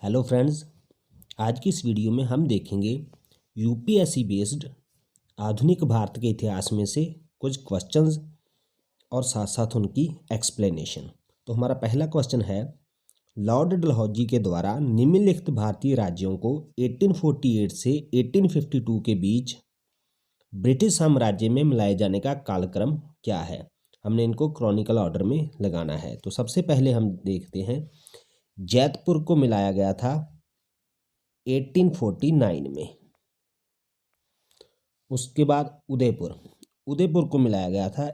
Hello friends, आज की इस वीडियो में हम देखेंगे यूपीएससी बेस्ड आधुनिक भारत के इतिहास में से कुछ क्वेश्चंस और साथ साथ उनकी एक्सप्लेनेशन। तो हमारा पहला क्वेश्चन है, लॉर्ड डलहौजी के द्वारा निम्नलिखित भारतीय राज्यों को 1848 से 1852 के बीच ब्रिटिश साम्राज्य में मिलाए जाने का कालक्रम क्या है। हमने इनको क्रॉनिकल ऑर्डर में लगाना है। तो सबसे पहले हम देखते हैं, जैतपुर को मिलाया गया था 1849 में। उसके बाद उदयपुर को मिलाया गया था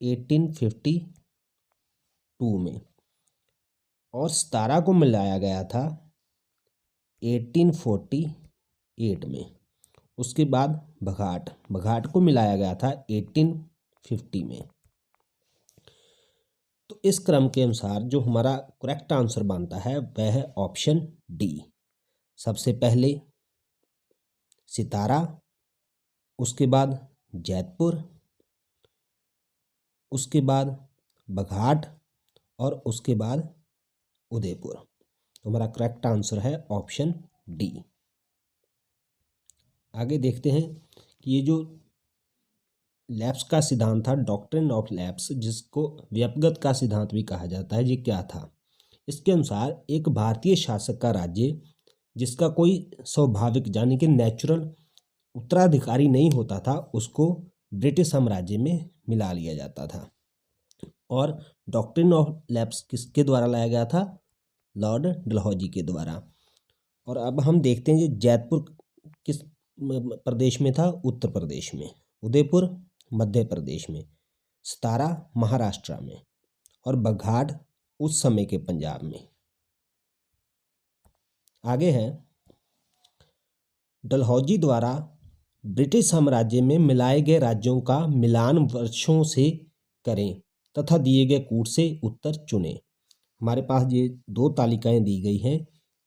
1852 में, और सतारा को मिलाया गया था 1848 में। उसके बाद बघाट को मिलाया गया था 1850 में। तो इस क्रम के अनुसार जो हमारा करेक्ट आंसर बनता है वह है ऑप्शन डी। सबसे पहले सितारा, उसके बाद जैतपुर, उसके बाद बघाट और उसके बाद उदयपुर। तो हमारा करेक्ट आंसर है ऑप्शन डी। आगे देखते हैं कि ये जो लैप्स का सिद्धांत था, डॉक्ट्रिन ऑफ लैप्स, जिसको व्यपगत का सिद्धांत भी कहा जाता है, ये क्या था। इसके अनुसार एक भारतीय शासक का राज्य जिसका कोई स्वाभाविक यानी कि नेचुरल उत्तराधिकारी नहीं होता था, उसको ब्रिटिश साम्राज्य में मिला लिया जाता था। और डॉक्ट्रिन ऑफ लैप्स किसके द्वारा लाया गया था? लॉर्ड डलहौजी के द्वारा। और अब हम देखते हैं ये जैतपुर किस प्रदेश में था? उत्तर प्रदेश में। उदयपुर मध्य प्रदेश में, सतारा महाराष्ट्र में, और बघाट उस समय के पंजाब में। आगे है, डलहौजी द्वारा ब्रिटिश साम्राज्य में मिलाए गए राज्यों का मिलान वर्षों से करें तथा दिए गए कूट से उत्तर चुनें। हमारे पास ये दो तालिकाएं दी गई हैं,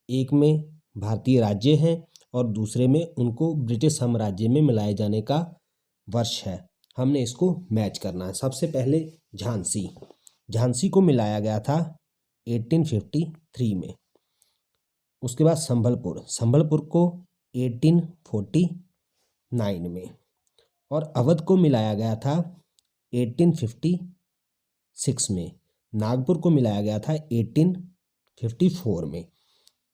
एक में भारतीय राज्य हैं और दूसरे में उनको ब्रिटिश साम्राज्य में मिलाए जाने का वर्ष है। हमने इसको मैच करना है। सबसे पहले झांसी को मिलाया गया था 1853 में। उसके बाद संबलपुर को 1849 में, और अवध को मिलाया गया था 1856 में। नागपुर को मिलाया गया था 1854 में।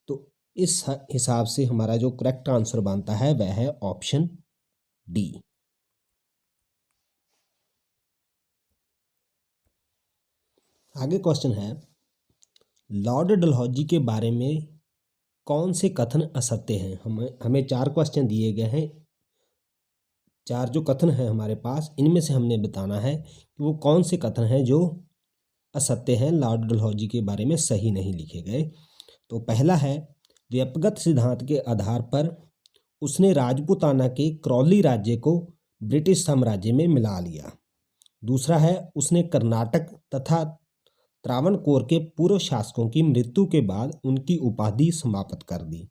तो इस हिसाब से हमारा जो करेक्ट आंसर बनता है वह है ऑप्शन डी। आगे क्वेश्चन है, लॉर्ड डलहौजी के बारे में कौन से कथन असत्य हैं। हमें 4 क्वेश्चन दिए गए हैं, 4 जो कथन हैं हमारे पास, इनमें से हमने बताना है कि वो कौन से कथन हैं जो असत्य हैं, लॉर्ड डलहौजी के बारे में सही नहीं लिखे गए। तो पहला है, व्यपगत सिद्धांत के आधार पर उसने राजपूताना के क्रौली राज्य को ब्रिटिश साम्राज्य में मिला लिया। दूसरा है, उसने कर्नाटक तथा त्रावणकोर के पूर्व शासकों की मृत्यु के बाद उनकी उपाधि समाप्त कर दी।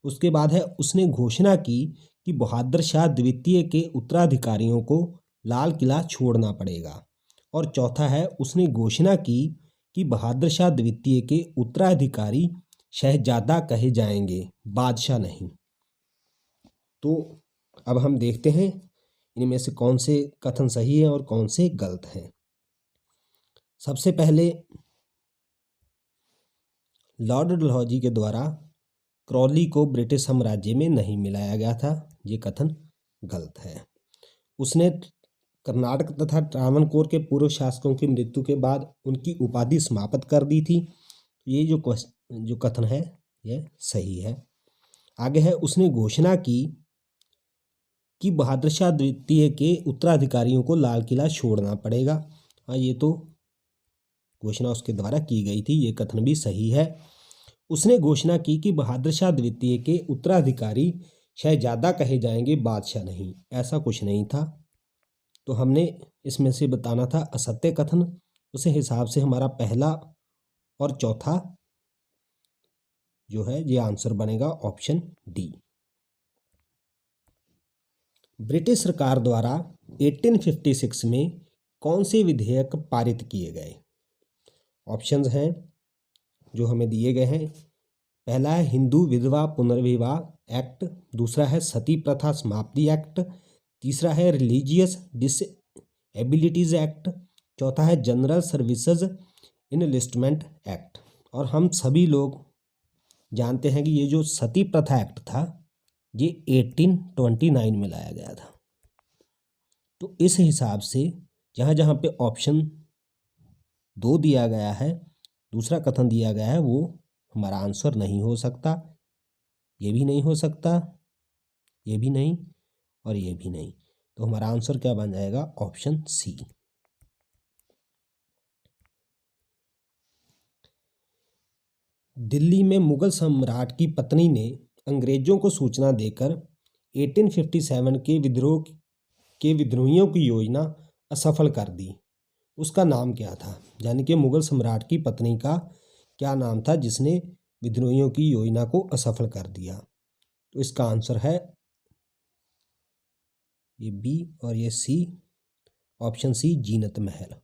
उसके बाद है, उसने घोषणा की कि बहादुर शाह द्वितीय के उत्तराधिकारियों को लाल किला छोड़ना पड़ेगा। और चौथा है, उसने घोषणा की कि बहादुर शाह द्वितीय के उत्तराधिकारी शहजादा कहे जाएंगे, बादशाह नहीं। तो अब हम देखते हैं इनमें से कौन से कथन सही है और कौन से गलत हैं। सबसे पहले, लॉर्ड डलहौजी के द्वारा क्रौली को ब्रिटिश साम्राज्य में नहीं मिलाया गया था, ये कथन गलत है। उसने कर्नाटक तथा त्रावणकोर के पूर्व शासकों की मृत्यु के बाद उनकी उपाधि समाप्त कर दी थी, ये जो कथन है यह सही है। आगे है, उसने घोषणा की कि बहादुर शाह द्वितीय के उत्तराधिकारियों को लाल किला छोड़ना पड़ेगा। हाँ, ये तो घोषणा उसके द्वारा की गई थी, ये कथन भी सही है। उसने घोषणा की कि बहादुर शाह द्वितीय के उत्तराधिकारी शहजादा कहे जाएंगे, बादशाह नहीं। ऐसा कुछ नहीं था। तो हमने इसमें से बताना था असत्य कथन। उस हिसाब से हमारा पहला और चौथा जो है ये आंसर बनेगा ऑप्शन डी। ब्रिटिश सरकार द्वारा 1856 में कौन से विधेयक पारित किए गए? ऑप्शंस हैं जो हमें दिए गए हैं, पहला है हिंदू विधवा पुनर्विवाह एक्ट, दूसरा है सती प्रथा समाप्ति एक्ट, तीसरा है रिलीजियस डिसएबिलिटीज एक्ट, चौथा है जनरल सर्विसेज इनलिस्टमेंट एक्ट। और हम सभी लोग जानते हैं कि ये जो सती प्रथा एक्ट था ये 1829 में लाया गया था। तो इस हिसाब से जहाँ जहाँ पे ऑप्शन 2 दिया गया है, दूसरा कथन दिया गया है, वो हमारा आंसर नहीं हो सकता। ये भी नहीं हो सकता, ये भी नहीं और ये भी नहीं। तो हमारा आंसर क्या बन जाएगा? Option C. दिल्ली में मुगल सम्राट की पत्नी ने अंग्रेजों को सूचना देकर 1857 के विद्रोहियों की योजना असफल कर दी। उसका नाम क्या था? यानी कि मुगल सम्राट की पत्नी का क्या नाम था जिसने विद्रोहियों की योजना को असफल कर दिया? तो इसका आंसर है ये बी और ये सी, ऑप्शन सी जीनत महल।